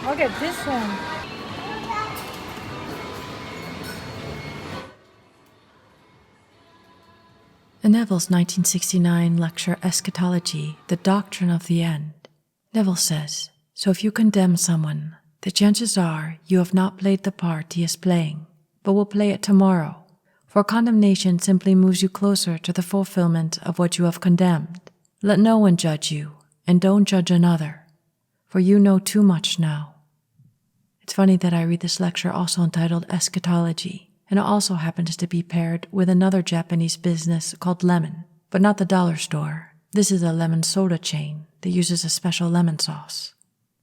I'll get this one. In Neville's 1969 lecture Eschatology, The Doctrine of the End, Neville says, "So if you condemn someone, the chances are you have not played the part he is playing, but will play it tomorrow, for condemnation simply moves you closer to the fulfillment of what you have condemned. Let no one judge you, and don't judge another, for you know too much now." It's funny that I read this lecture also entitled Eschatology, and it also happens to be paired with another Japanese business called Lemon, but not the dollar store. This is a lemon soda chain that uses a special lemon sauce.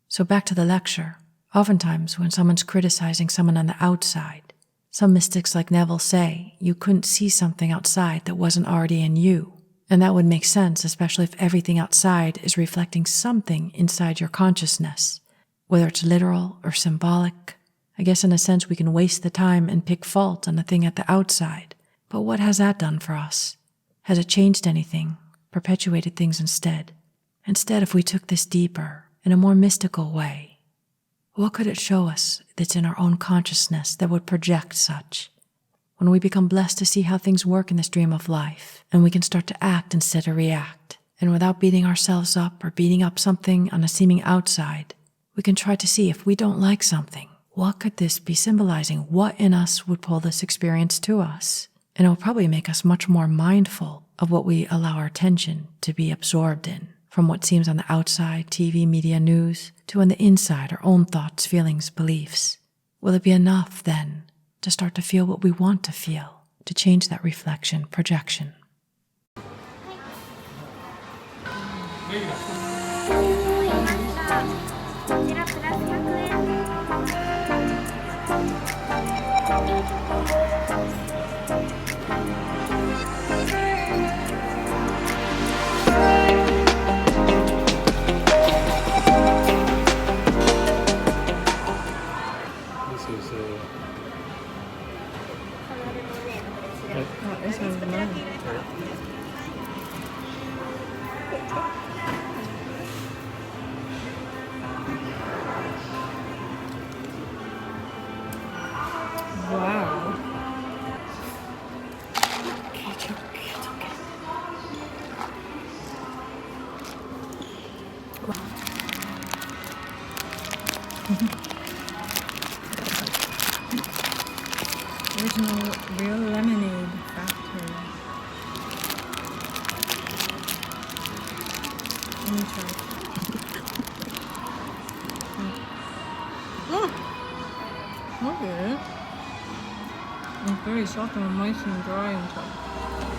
So back to the lecture. Oftentimes when someone's criticizing someone on the outside, some mystics like Neville say you couldn't see something outside that wasn't already in you. And that would make sense, especially if everything outside is reflecting something inside your consciousness, whether it's literal or symbolic. I guess in a sense we can waste the time and pick fault on the thing at the outside. But what has that done for us? Has it changed anything? Perpetuated things instead? Instead, if we took this deeper, in a more mystical way, what could it show us that's in our own consciousness that would project such? When we become blessed to see how things work in the stream of life, and we can start to act instead of react, and without beating ourselves up or beating up something on a seeming outside, we can try to see if we don't like something, what could this be symbolizing? What in us would pull this experience to us? And it will probably make us much more mindful of what we allow our attention to be absorbed in, from what seems on the outside, TV, media, news, to on the inside, our own thoughts, feelings, beliefs. Will it be enough, then, to start to feel what we want to feel, to change that reflection, projection? This one's the money. Wow. Original real lemonade factory. Let me try. Okay. It's very soft and moist and dry inside.